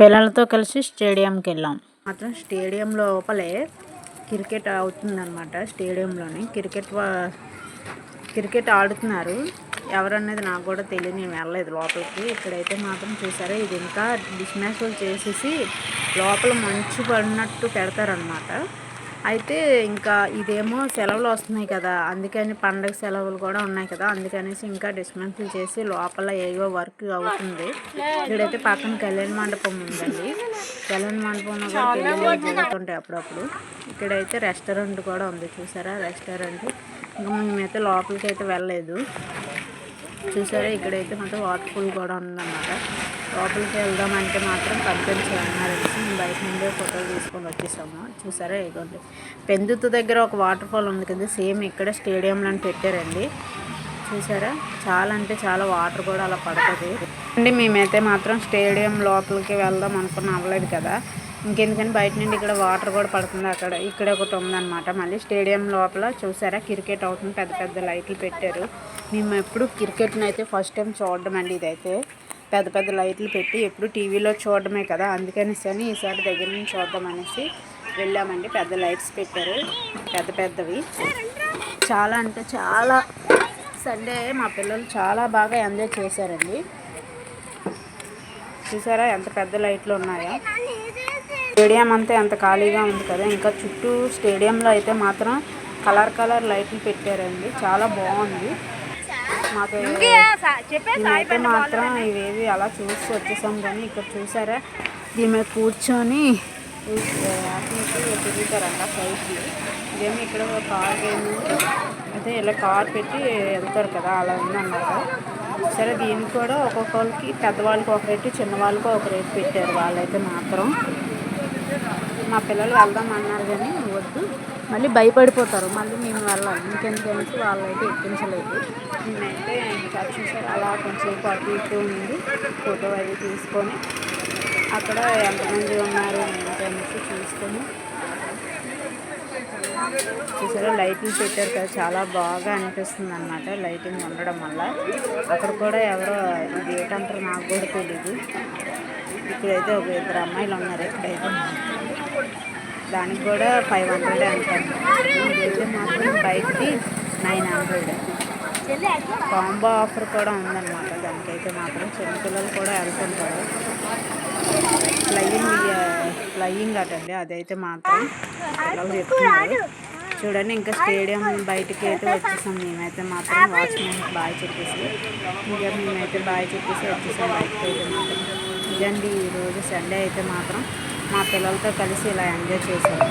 పిల్లలతో కలిసి స్టేడియంకి వెళ్ళాం. మాత్రం స్టేడియం లోపలే క్రికెట్ అవుతుందన్నమాట. స్టేడియంలోని క్రికెట్ ఆడుతున్నారు. ఎవరనేది నాకు కూడా తెలియదు, నేను వెళ్ళలేదు లోపలికి. ఇక్కడైతే మాత్రం చూసారా, ఇది ఇంకా డిస్మాంటిల్ చేసేసి లోపల మంచు పడినట్టు పెడతారనమాట. అయితే ఇంకా ఇదేమో సెలవులు వస్తున్నాయి కదా, అందుకని పండగ సెలవులు కూడా ఉన్నాయి కదా, అందుకనేసి ఇంకా డిస్మాంటిల్ చేసి లోపల ఏవో వర్క్ అవుతుంది. ఇక్కడైతే పక్కన కళ్యాణ మండపం ఉందండి. కళ్యాణ మండపంలో కూడా పెళ్ళిళ్ళు జరుగుతుంటాయి అప్పుడప్పుడు. ఇక్కడైతే రెస్టారెంట్ కూడా ఉంది, చూసారా రెస్టారెంట్. ఇంకా మేమైతే లోపలికి అయితే వెళ్ళలేదు. చూసారా, ఇక్కడైతే మాత్రం వాటర్ పూల్ కూడా ఉందన్నమాట. లోపలికి వెళ్దామంటే మాత్రం పంపించాలన్నారనేసి మేము బయట నుండే ఫోటోలు తీసుకొని వచ్చేసాము. చూసారా, ఇదిగోండి పెందుతు దగ్గర ఒక వాటర్ ఫాల్ ఉంది కదా, సేమ్ ఇక్కడ స్టేడియంలో పెట్టారండి. చూసారా, చాలా అంటే చాలా వాటర్ కూడా అలా పడుతుంది అండి. మేమైతే మాత్రం స్టేడియం లోపలికి వెళ్దాం అనుకున్న అవ్వలేదు కదా, ఇంకెందుకని బయట నుండి ఇక్కడ వాటర్ కూడా పడుతుంది. ఇక్కడ ఒకటి ఉందన్నమాట. మళ్ళీ స్టేడియం లోపల చూసారా క్రికెట్ అవుతుంది, పెద్ద పెద్ద లైట్లు పెట్టారు. మేము ఎప్పుడు క్రికెట్ని అయితే ఫస్ట్ టైం చూడడం అండి. ఇదైతే పెద్ద పెద్ద లైట్లు పెట్టి ఎప్పుడు టీవీలో చూడడమే కదా, అందుకనేసి ఈసారి దగ్గర నుంచి చూద్దాం అనేసి వెళ్ళామండి. పెద్ద లైట్స్ పెట్టారు, పెద్ద పెద్దవి. చాలా అంటే చాలా సండే మా పిల్లలు చాలా బాగా ఎంజాయ్ చేశారండి. చూసారా ఎంత పెద్ద లైట్లు ఉన్నాయో. స్టేడియం అంతా ఎంత ఖాళీగా ఉంది కదా, ఇంకా చుట్టూ స్టేడియంలో అయితే మాత్రం కలర్ లైట్లు పెట్టారండి, చాలా బాగుంది. మాకు మేమైతే మాత్రం ఇవేవి అలా చూసి వచ్చేసాం. కానీ ఇక్కడ చూసారా, దీని మీద కూర్చొని తిరుగుతారంట సైడ్కి. ఇదేమో ఇక్కడ కార్ గేమ్ అయితే ఇలా కార్ పెట్టి వెళ్తారు కదా, అలా ఉందన్నమాట. సరే, దీనికి కూడా ఒక్కొక్కరికి పెద్దవాళ్ళకి ఒక రేటు, చిన్నవాళ్ళకి ఒక రేటు పెట్టారు. వాళ్ళైతే మాత్రం మా పిల్లలు వెళ్దాం అన్నారు కానీ వద్దు, మళ్ళీ భయపడిపోతారు, మళ్ళీ మేము వెళ్ళాలి ఇంకెందుకనేసి వాళ్ళైతే ఎక్కించలేదు. మేమైతే ఇంకా చూసారు అలా కొంచెం అటు ఇటు ఉంది, ఫోటో అవి తీసుకొని అక్కడ ఎంతమంది ఉన్నారు ఏంటనేసి చూసుకొని చూసారా లైటింగ్ పెట్టారు కదా, చాలా బాగా అనిపిస్తుంది అన్నమాట లైటింగ్ ఉండడం వల్ల. అక్కడ కూడా ఎవరో ఇది ఏంటంటారు నాకు కూడా తెలీదు. ఇక్కడైతే ఒక ఇద్దరు అమ్మాయిలు ఉన్నారు. ఇక్కడైతే దానికి కూడా 500 అంటారు. ఇదైతే మాత్రం బయటికి 900. కాంబో ఆఫర్ కూడా ఉందన్నమాట. దానికైతే మాత్రం చిన్నపిల్లలు కూడా వెళ్తుంటారు. ఫ్లయింగ్ అటండి, అదైతే మాత్రం పిల్లలు చెప్తున్నారు. చూడండి, ఇంకా స్టేడియం బయటికి అయితే వచ్చేసాం. మేమైతే మాత్రం వాచ్మెన్కి బాయ్ చెప్పేసి ఇంకా మేమైతే బాయ్ చెప్పేసి వచ్చేసాం బయటకి అయితే మాత్రం. ఇదండి ఈరోజు సండే అయితే మాత్రం మా పిల్లలతో కలిసి ఇలా ఎంజాయ్ చేశాము.